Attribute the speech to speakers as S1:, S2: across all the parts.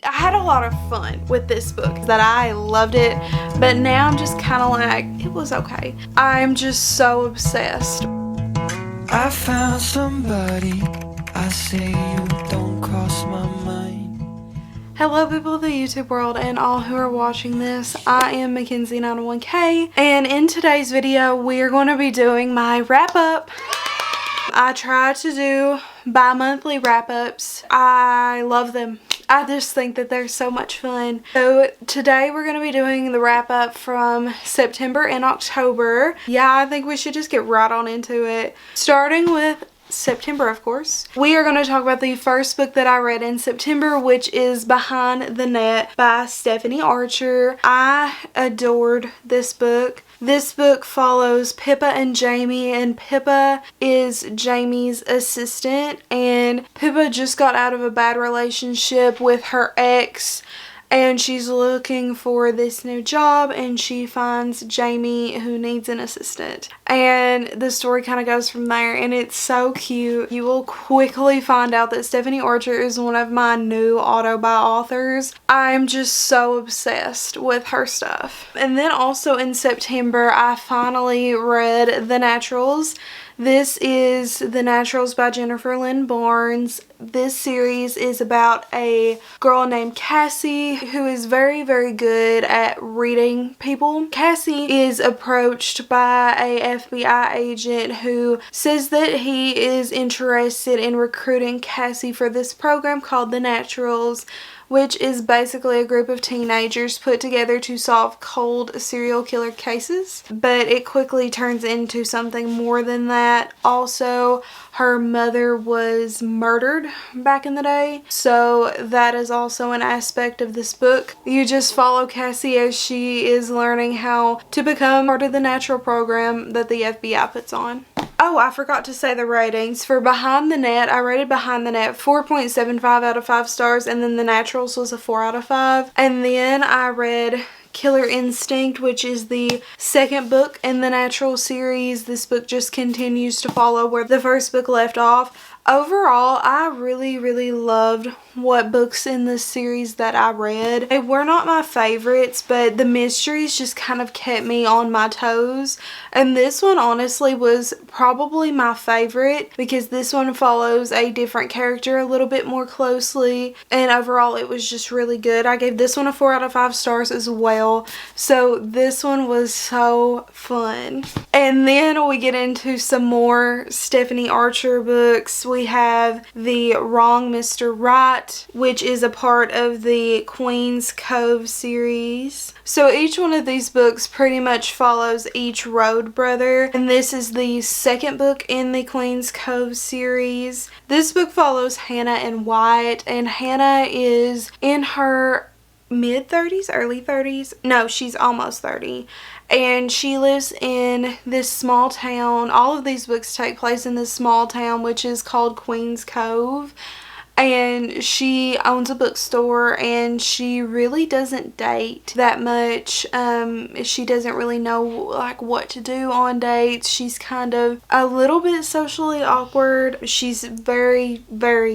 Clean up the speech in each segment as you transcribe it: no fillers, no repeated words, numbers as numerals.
S1: I had a lot of fun with this book, that I loved it, but now I'm just kind of like, it was okay. I'm just so obsessed.
S2: I found somebody, I say you don't cross my mind.
S1: Hello people of the YouTube world and all who are watching this. I am Mackenzie901K, and in today's video we are going to be doing my wrap up. I try to do bi-monthly wrap-ups. I love them. I just think that they're so much fun. So today we're going to be doing the wrap-up from September and October. Yeah, I think we should just get right on into it. Starting with September, of course. We are going to talk about the first book that I read in September, which is Behind the Net by Stephanie Archer. I adored this book. This book follows Pippa and Jamie, and Pippa is Jamie's assistant, and Pippa just got out of a bad relationship with her ex, and she's looking for this new job, and she finds Jamie, who needs an assistant. And the story kind of goes from there, and it's so cute. You will quickly find out that Stephanie Archer is one of my new auto-buy authors. I'm just so obsessed with her stuff. And then also in September, I finally read The Naturals. This is The Naturals by Jennifer Lynn Barnes. This series is about a girl named Cassie who is very, very good at reading people. Cassie is approached by a FBI agent who says that he is interested in recruiting Cassie for this program called The Naturals, which is basically a group of teenagers put together to solve cold serial killer cases. But it quickly turns into something more than that. Also, her mother was murdered back in the day, so that is also an aspect of this book. You just follow Cassie as she is learning how to become part of the natural program that the FBI puts on. Oh, I forgot to say the ratings. For Behind the Net, I rated Behind the Net 4.75 out of 5 stars, and then The Naturals was a 4 out of 5. And then I read Killer Instinct, which is the second book in the Natural series. This book just continues to follow where the first book left off. Overall, I really loved what books in this series that I read. They were not my favorites, but the mysteries just kind of kept me on my toes. And this one honestly was probably my favorite because this one follows a different character a little bit more closely. And overall, it was just really good. I gave this one a 4 out of 5 stars as well. So this one was so fun. And then we get into some more Stephanie Archer books. We have The Wrong Mr. Right, which is a part of the Queen's Cove series. So each one of these books pretty much follows each road brother, and this is the second book in the Queen's Cove series. This book follows Hannah and Wyatt, and Hannah is in her mid-30s, early 30s. No, she's almost 30. And she lives in this small town. All of these books take place in this small town, which is called Queen's Cove. And she owns a bookstore, and she really doesn't date that much. She doesn't really know like what to do on dates. She's kind of a little bit socially awkward. She's very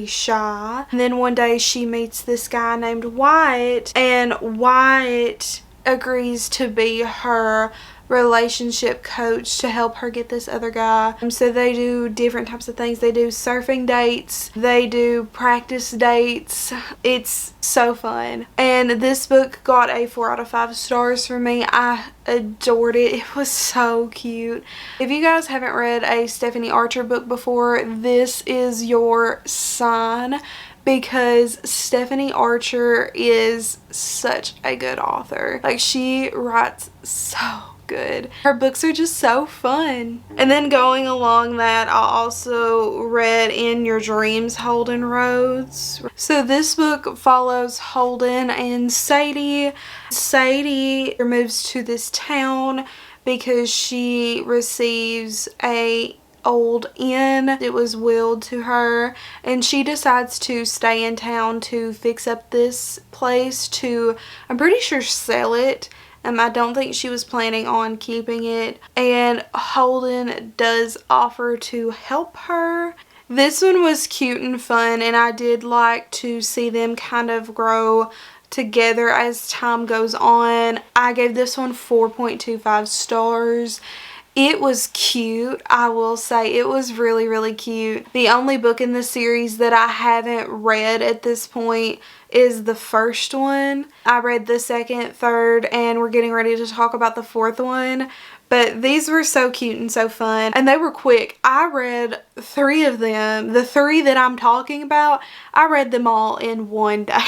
S1: shy. And then one day she meets this guy named Wyatt, and Wyatt agrees to be her relationship coach to help her get this other guy. So they do different types of things. They do surfing dates, they do practice dates. It's so fun. And this book got a 4 out of 5 stars for me. I adored it. It was so cute. If you guys haven't read a Stephanie Archer book before, this is your sign, because Stephanie Archer is such a good author. Like, she writes so good. Her books are just so fun. And then going along that, I also read In Your Dreams, Holden Rhodes. So this book follows Holden and Sadie. Sadie moves to this town because she receives a old inn. It was willed to her, and she decides to stay in town to fix up this place to, I'm pretty sure, sell it. I don't think she was planning on keeping it, and Holden does offer to help her. This one was cute and fun, and I did like to see them kind of grow together as time goes on. I gave this one 4.25 stars. It was cute. I will say it was really, really cute. The only book in the series that I haven't read at this point is the first one. I read the second, third, and we're getting ready to talk about the fourth one. But these were so cute and so fun, and they were quick. I read 3 of them. The 3 that I'm talking about, I read them all in one day.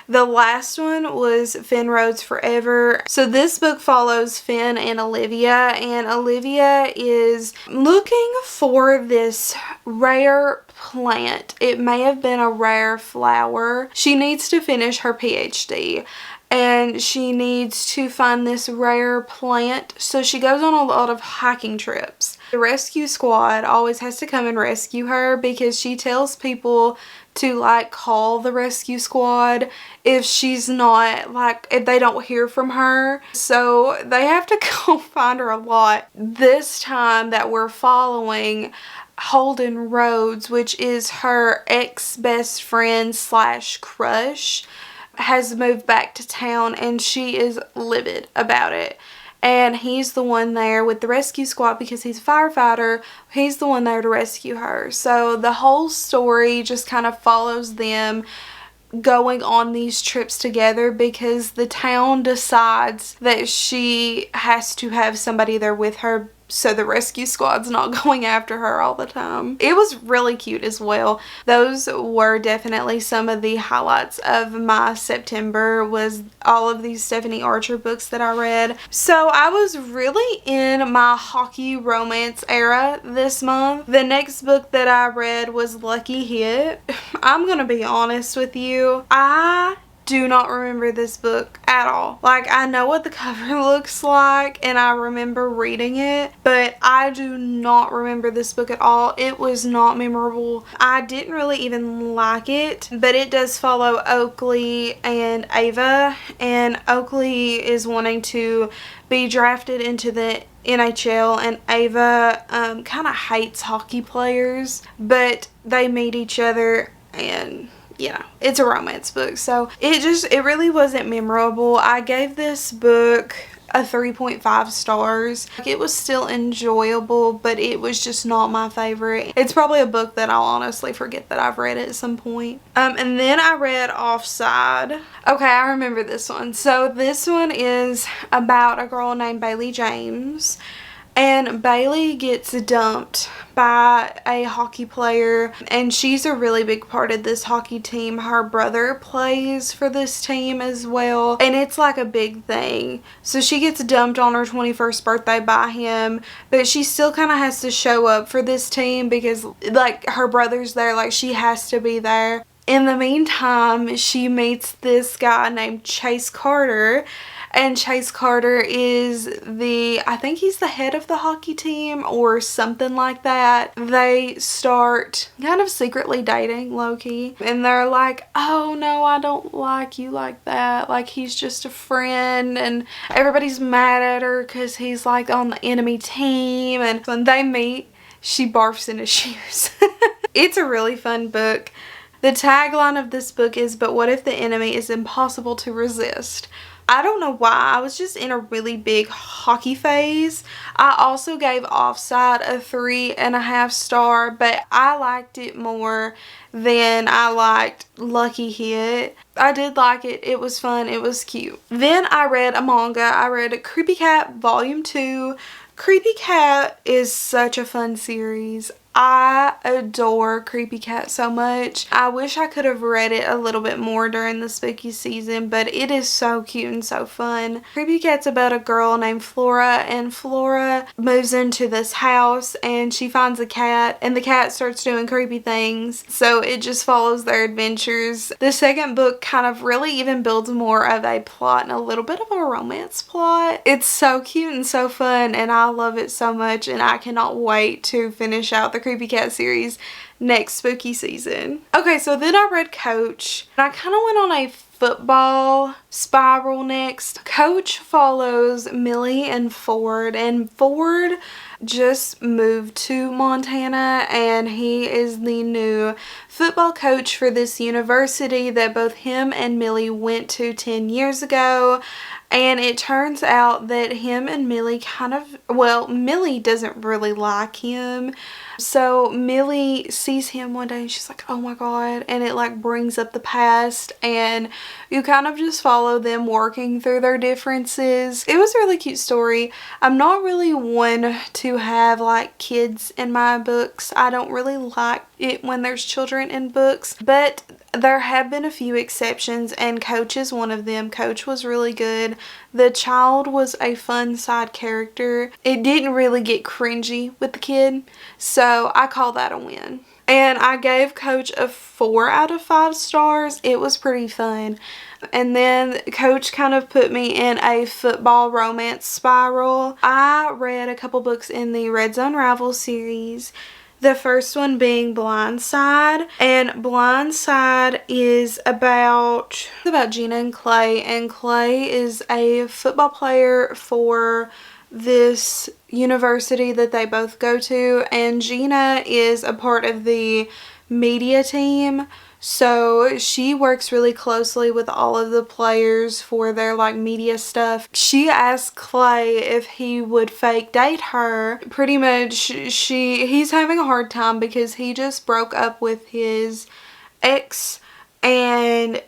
S1: The last one was Finn Rhodes Forever. So this book follows Finn and Olivia, and Olivia is looking for this rare plant. It may have been a rare flower. She needs to finish her PhD, and she needs to find this rare plant. So she goes on a lot of hiking trips. The rescue squad always has to come and rescue her because she tells people to like call the rescue squad if she's not, like, if they don't hear from her. So they have to go find her a lot. This time that we're following, Holden Rhodes, which is her ex-best friend slash crush, has moved back to town, and she is livid about it. And he's the one there with the rescue squad because he's a firefighter. He's the one there to rescue her. So the whole story just kind of follows them going on these trips together because the town decides that she has to have somebody there with her so the rescue squad's not going after her all the time. It was really cute as well. Those were definitely some of the highlights of my September, was all of these Stephanie Archer books that I read. So I was really in my hockey romance era this month. The next book that I read was Lucky Hit. I'm gonna be honest with you, I do not remember this book at all. Like, I know what the cover looks like and I remember reading it, but I do not remember this book at all. It was not memorable. I didn't really even like it, but it does follow Oakley and Ava, and Oakley is wanting to be drafted into the NHL, and Ava kind of hates hockey players, but they meet each other, and you know, it's a romance book. So it really wasn't memorable. I gave this book a 3.5 stars. Like, it was still enjoyable, but it was just not my favorite. It's probably a book that I'll honestly forget that I've read at some point. And then I read Offside. Okay, I remember this one. So this one is about a girl named Bailey James. And Bailey gets dumped by a hockey player, and she's a really big part of this hockey team. Her brother plays for this team as well, and it's like a big thing. So she gets dumped on her 21st birthday by him, but she still kind of has to show up for this team because, like, her brother's there, like, she has to be there. In the meantime, she meets this guy named Chase Carter, and Chase Carter is I think he's the head of the hockey team or something like that. They start kind of secretly dating, low-key, and they're like, oh no, I don't like you like that. Like, he's just a friend, and everybody's mad at her because he's like on the enemy team, and when they meet, she barfs in his shoes. It's a really fun book. The tagline of this book is, but what if the enemy is impossible to resist? I don't know why. I was just in a really big hockey phase. I also gave Offside a 3.5 star, but I liked it more than I liked Lucky Hit. I did like it. It was fun. It was cute. Then I read a manga. I read Creepy Cat Volume 2. Creepy Cat is such a fun series. I adore Creepy Cat so much. I wish I could have read it a little bit more during the spooky season, but it is so cute and so fun. Creepy Cat's about a girl named Flora, and Flora moves into this house and she finds a cat, and the cat starts doing creepy things. So it just follows their adventures. The second book kind of really even builds more of a plot and a little bit of a romance plot. It's so cute and so fun, and I love it so much, and I cannot wait to finish out the Creepy Cat series next spooky season. Okay, so then I read Coach. I kind of went on a football spiral next. Coach follows Millie and Ford just moved to Montana, and he is the new football coach for this university that both him and Millie went to 10 years ago. And it turns out that him and Millie Millie doesn't really like him. So Millie sees him one day and she's like, oh my god, and it like brings up the past, and you kind of just follow them working through their differences. It was a really cute story. I'm not really one to have like kids in my books. I don't really like it when there's children in books, but there have been a few exceptions, and Coach is one of them. Coach was really good. The child was a fun side character. It didn't really get cringy with the kid, so I call that a win. And I gave Coach a 4 out of 5 stars. It was pretty fun. And then Coach kind of put me in a football romance spiral. I read a couple books in the Red Zone Rival series. The first one being Blindside, and Blindside is about Gina and Clay, and Clay is a football player for this university that they both go to, and Gina is a part of the media team. So she works really closely with all of the players for their like media stuff. She asked Clay if he would fake date her. Pretty much he's having a hard time because he just broke up with his ex, and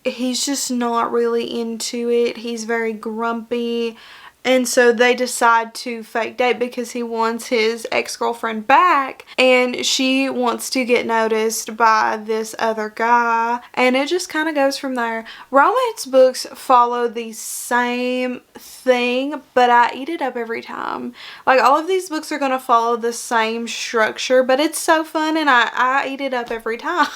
S1: he's just not really into it. He's very grumpy. And so they decide to fake date because he wants his ex-girlfriend back, and she wants to get noticed by this other guy, and it just kind of goes from there. Romance books follow the same thing, but I eat it up every time. Like, all of these books are going to follow the same structure, but it's so fun, and I eat it up every time.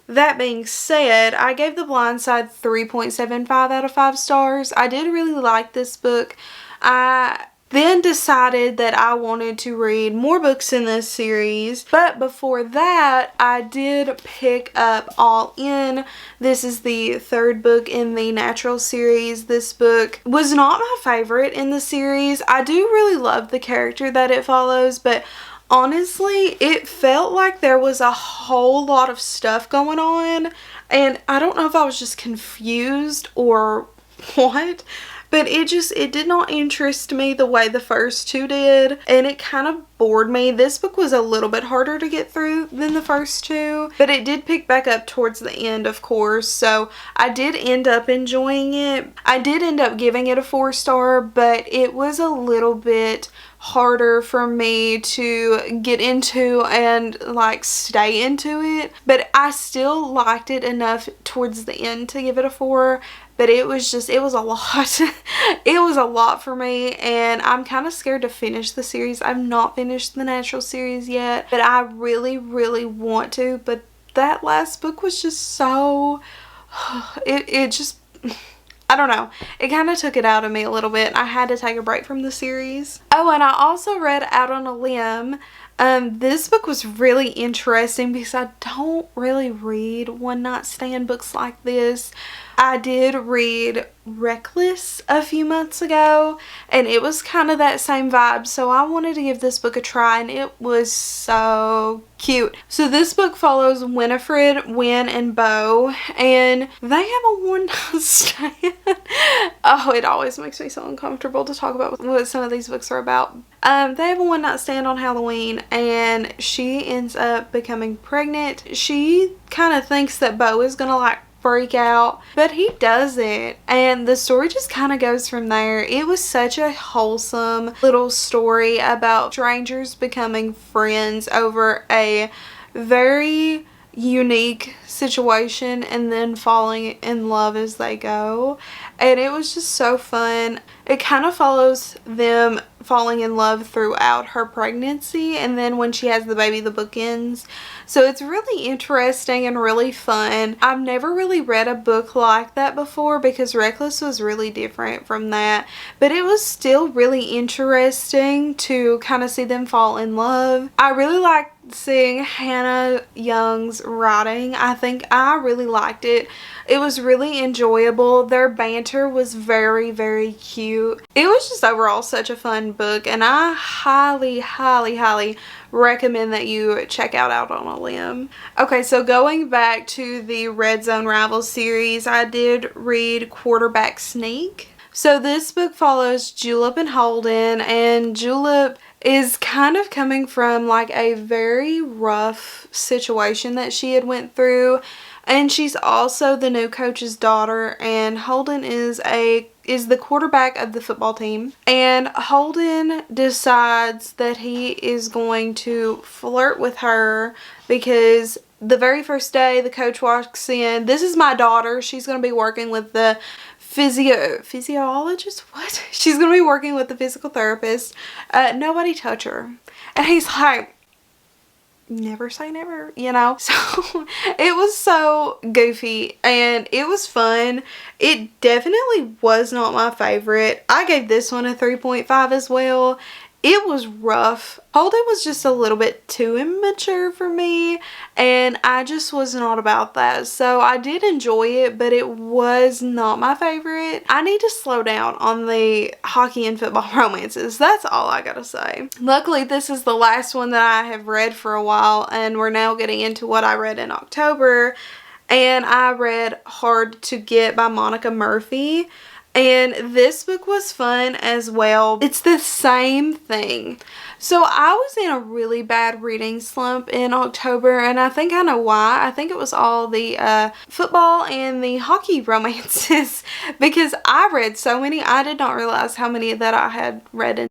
S1: That being said, I gave The Blindside 3.75 out of 5 stars. I did really like this book. I then decided that I wanted to read more books in this series, but before that, I did pick up All In. This is the 3rd book in the Natural series. This book was not my favorite in the series. I do really love the character that it follows, but honestly, it felt like there was a whole lot of stuff going on, and I don't know if I was just confused or what, but it did not interest me the way the first 2 did, and it kind of bored me. This book was a little bit harder to get through than the first 2, but it did pick back up towards the end, of course, so I did end up enjoying it. I did end up giving it a 4-star, but it was a little bit harder for me to get into and like stay into it, but I still liked it enough towards the end to give it a 4. But it was a lot. It was a lot for me, and I'm kind of scared to finish the series. I've not finished the Natural series yet, but I really, really want to. But that last book was just so, it just, I don't know. It kind of took it out of me a little bit. I had to take a break from the series. Oh, and I also read Out on a Limb. This book was really interesting because I don't really read one-night stand books like this. I did read Reckless a few months ago, and it was kind of that same vibe, so I wanted to give this book a try, and it was so cute. So this book follows Winifred, Win, and Bo, and they have a one-night stand. Oh, it always makes me so uncomfortable to talk about what some of these books are about. They have a one-night stand on Halloween, and she ends up becoming pregnant. She kind of thinks that Bo is gonna like freak out, but he doesn't, and the story just kind of goes from there. It was such a wholesome little story about strangers becoming friends over a very unique situation and then falling in love as they go, and it was just so fun. It kind of follows them falling in love throughout her pregnancy, and then when she has the baby, the book ends. So it's really interesting and really fun. I've never really read a book like that before because Reckless was really different from that, but it was still really interesting to kind of see them fall in love. I really like seeing Hannah Young's writing. I think I really liked it. It was really enjoyable. Their banter was very, very cute. It was just overall such a fun book, and I highly, highly, highly recommend that you check Out on a Limb. Okay, so going back to the Red Zone Rivals series, I did read Quarterback Sneak. So this book follows Julep and Holden, and Julep is kind of coming from like a very rough situation that she had went through, and she's also the new coach's daughter, and Holden is the quarterback of the football team. And Holden decides that he is going to flirt with her because the very first day the coach walks in, this is my daughter, she's going to be working with the physiologist? What? She's going to be working with the physical therapist. Nobody touch her. And he's like, never say never, you know? So it was so goofy and it was fun. It definitely was not my favorite. I gave this one a 3.5 as well. It was rough. Holden was just a little bit too immature for me, and I just was not about that. So I did enjoy it, but it was not my favorite. I need to slow down on the hockey and football romances. That's all I gotta say. Luckily, this is the last one that I have read for a while, and we're now getting into what I read in October. And I read Hard to Get by Monica Murphy. And this book was fun as well. It's the same thing. So I was in a really bad reading slump in October, and I think I know why. I think it was all the football and the hockey romances because I read so many. I did not realize how many that I had read.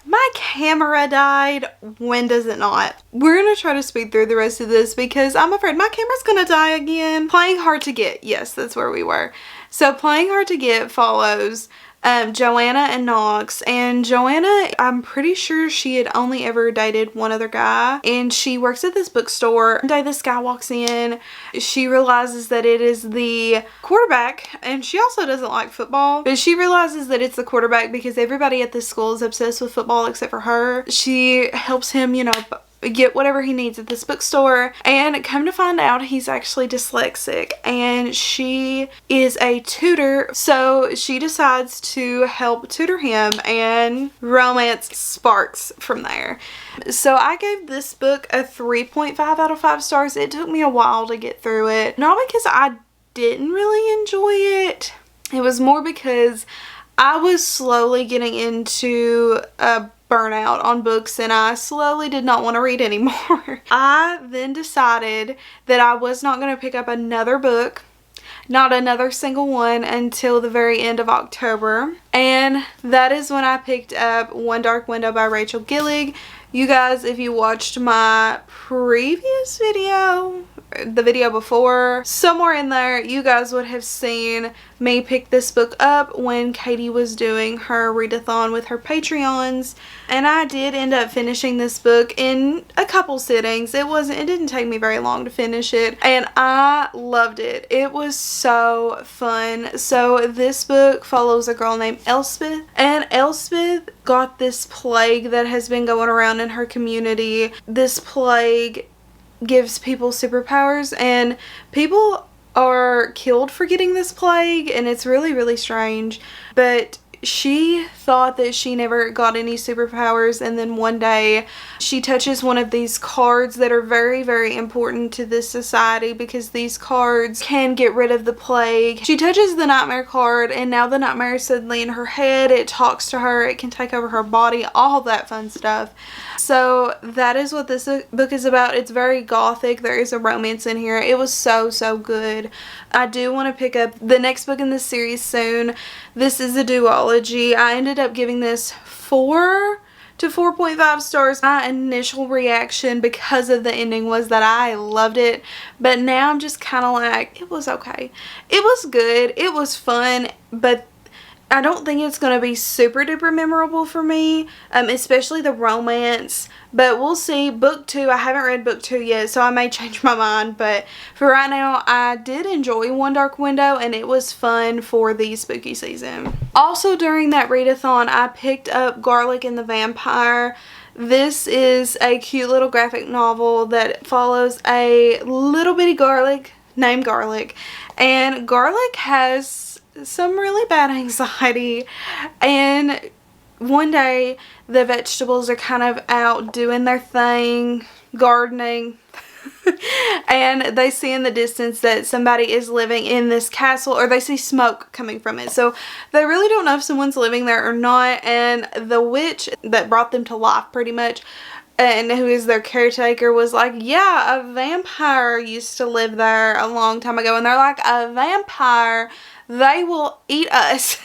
S1: My camera died. When does it not? We're going to try to speed through the rest of this because I'm afraid my camera's going to die again. Playing Hard to Get. Yes, that's where we were. So Playing Hard to Get follows Joanna and Knox, and Joanna, I'm pretty sure she had only ever dated one other guy, and she works at this bookstore. One day this guy walks in, she realizes that it is the quarterback, and she also doesn't like football, but she realizes that it's the quarterback because everybody at this school is obsessed with football except for her. She helps him, you know, get whatever he needs at this bookstore, and come to find out he's actually dyslexic, and she is a tutor, so she decides to help tutor him, and romance sparks from there. So I gave this book a 3.5 out of 5 stars. It took me a while to get through it, not because I didn't really enjoy it. It was more because I was slowly getting into a burnout on books, and I slowly did not want to read anymore. I then decided that I was not going to pick up another book, not another single one, until the very end of October, and that is when I picked up One Dark Window by Rachel Gillig. You guys, if you watched my previous video, the video before, somewhere in there, you guys would have seen me pick this book up when Katie was doing her readathon with her Patreons, and I did end up finishing this book in a couple sittings. It didn't take me very long to finish it, and I loved it. It was so fun. So this book follows a girl named Elspeth, and Elspeth got this plague that has been going around in her community. This plague gives people superpowers, and people are killed for getting this plague, and it's really, really strange. But she thought that she never got any superpowers, and then one day she touches one of these cards that are very, very important to this society because these cards can get rid of the plague. She touches the nightmare card, and now the nightmare is suddenly in her head. It talks to her, it can take over her body, all that fun stuff. So that is what this book is about. It's very gothic. There is a romance in here. It was so, so good. I do want to pick up the next book in this series soon. This is a duology. I ended up giving this 4 to 4.5 stars. My initial reaction because of the ending was that I loved it, but now I'm just kind of like, it was okay. It was good. It was fun, but I don't think it's going to be super duper memorable for me, especially the romance, but we'll see. Book 2, I haven't read book 2 yet, so I may change my mind, but for right now, I did enjoy One Dark Window, and it was fun for the spooky season. Also, during that readathon, I picked up Garlic and the Vampire. This is a cute little graphic novel that follows a little bitty garlic named Garlic. And Garlic has some really bad anxiety, and one day the vegetables are kind of out doing their thing, gardening, and they see in the distance that somebody is living in this castle, or they see smoke coming from it. So they really don't know if someone's living there or not, and the witch that brought them to life pretty much, and who is their caretaker, was like, yeah, a vampire used to live there a long time ago. And they're like, a vampire? They will eat us.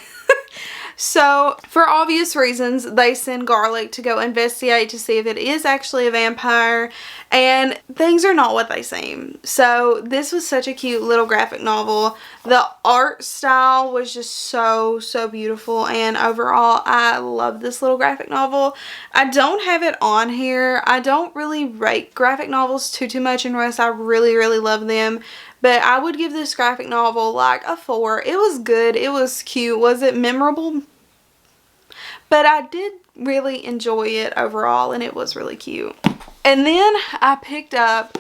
S1: So, for obvious reasons, they send Garlic to go investigate to see if it is actually a vampire, and things are not what they seem. So, this was such a cute little graphic novel. The art style was just so beautiful, and overall, I love this little graphic novel. I don't have it on here. I don't really rate graphic novels too much unless I really love them. But I would give this graphic novel like a 4. It was good. It was cute. Was it memorable? But I did really enjoy it overall, and it was really cute. And then I picked up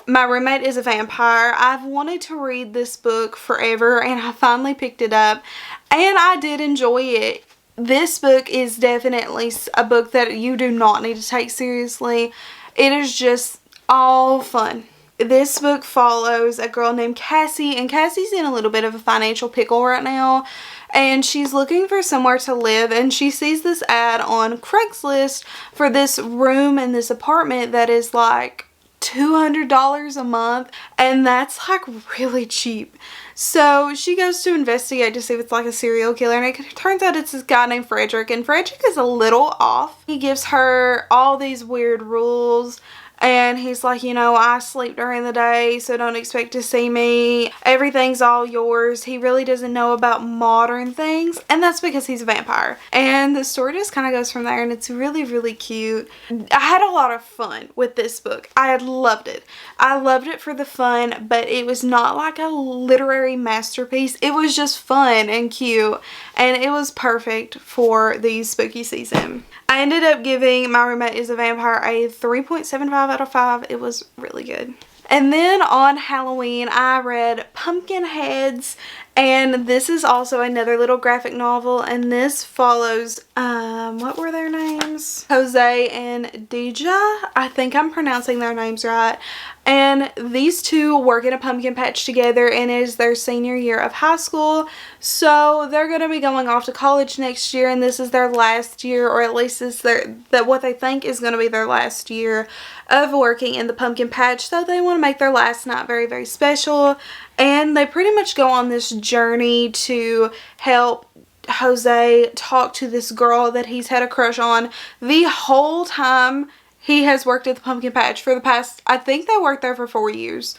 S1: My Roommate is a Vampire. I've wanted to read this book forever, and I finally picked it up, and I did enjoy it. This book is definitely a book that you do not need to take seriously. It is just all fun. This book follows a girl named Cassie, and Cassie's in a little bit of a financial pickle right now, and she's looking for somewhere to live, and she sees this ad on Craigslist for this room in this apartment that is like $200 a month, and that's like really cheap. So she goes to investigate to see if it's like a serial killer, and it turns out it's this guy named Frederick, and Frederick is a little off. He gives her all these weird rules, and he's like, you know, I sleep during the day, so don't expect to see me. Everything's all yours. He really doesn't know about modern things, and that's because he's a vampire. And the story just kind of goes from there, and it's really cute. I had a lot of fun with this book. I had loved it. I loved it for the fun, but it was not like a literary masterpiece. It was just fun and cute, and it was perfect for the spooky season. I ended up giving My Roommate is a Vampire a 3.75 out of 5. It was really good. And then on Halloween, I read Pumpkinheads, and this is also another little graphic novel, and this follows, what were their names? Jose and Deja. I think I'm pronouncing their names right. And these two work in a pumpkin patch together, and it is their senior year of high school. So they're going to be going off to college next year, and this is their last year, or at least it's what they think is going to be their last year of working in the pumpkin patch. So they want to make their last night very special, and they pretty much go on this journey to help Jose talk to this girl that he's had a crush on the whole time he has worked at the pumpkin patch for the past, I think they worked there for 4 years.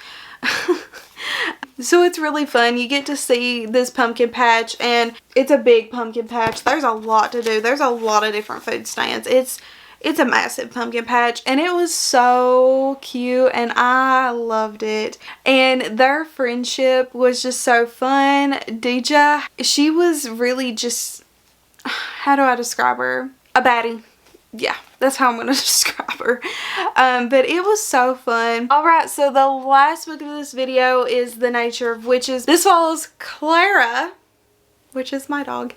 S1: So it's really fun. You get to see this pumpkin patch, and it's a big pumpkin patch. There's a lot to do. There's a lot of different food stands. It's a massive pumpkin patch, and it was so cute, and I loved it. And their friendship was just so fun. Deja, she was really just, how do I describe her? A baddie. Yeah, that's how I'm going to describe her. But it was so fun. Alright, so the last book of this video is The Nature of Witches. This follows Clara, which is my dog.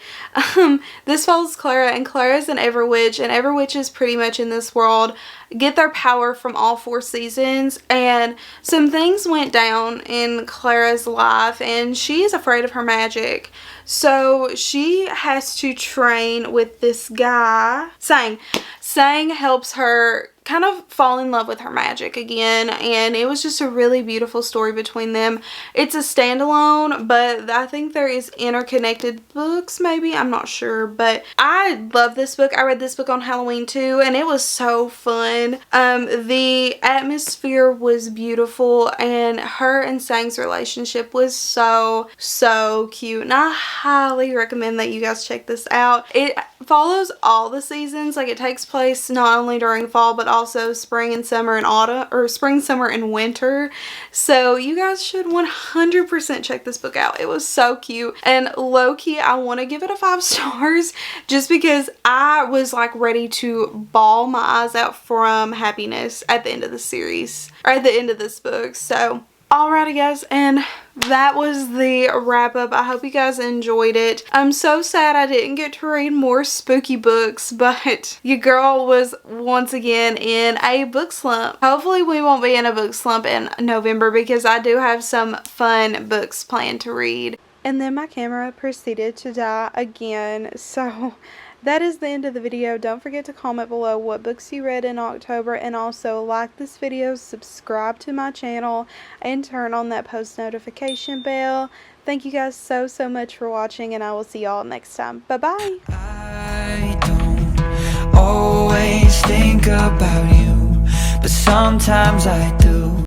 S1: This follows Clara, and Clara's an Everwitch, and Everwitches pretty much in this world get their power from all 4 seasons, and some things went down in Clara's life, and she is afraid of her magic. So she has to train with this guy, Sang. Sang helps her kind of fall in love with her magic again, and it was just a really beautiful story between them. It's a standalone, but I think there is interconnected books, maybe, I'm not sure, but I love this book. I read this book on Halloween too, and it was so fun. The atmosphere was beautiful, and her and Sang's relationship was so cute, and I highly recommend that you guys check this out. It follows all the seasons, like it takes place not only during fall but also spring and summer and autumn, or spring, summer and winter. So you guys should 100% check this book out. It was so cute, and low-key I want to give it a 5 stars just because I was like ready to bawl my eyes out from happiness at the end of the series, or at the end of this book. So alrighty guys, and that was the wrap up. I hope you guys enjoyed it. I'm so sad I didn't get to read more spooky books, but your girl was once again in a book slump. Hopefully we won't be in a book slump in November, because I do have some fun books planned to read. And then my camera proceeded to die again, so that is the end of the video. Don't forget to comment below what books you read in October, and also like this video, subscribe to my channel, and turn on that post notification bell. Thank you guys so much for watching, and I will see y'all next time. Bye bye.
S2: I don't always think about you, but sometimes I do.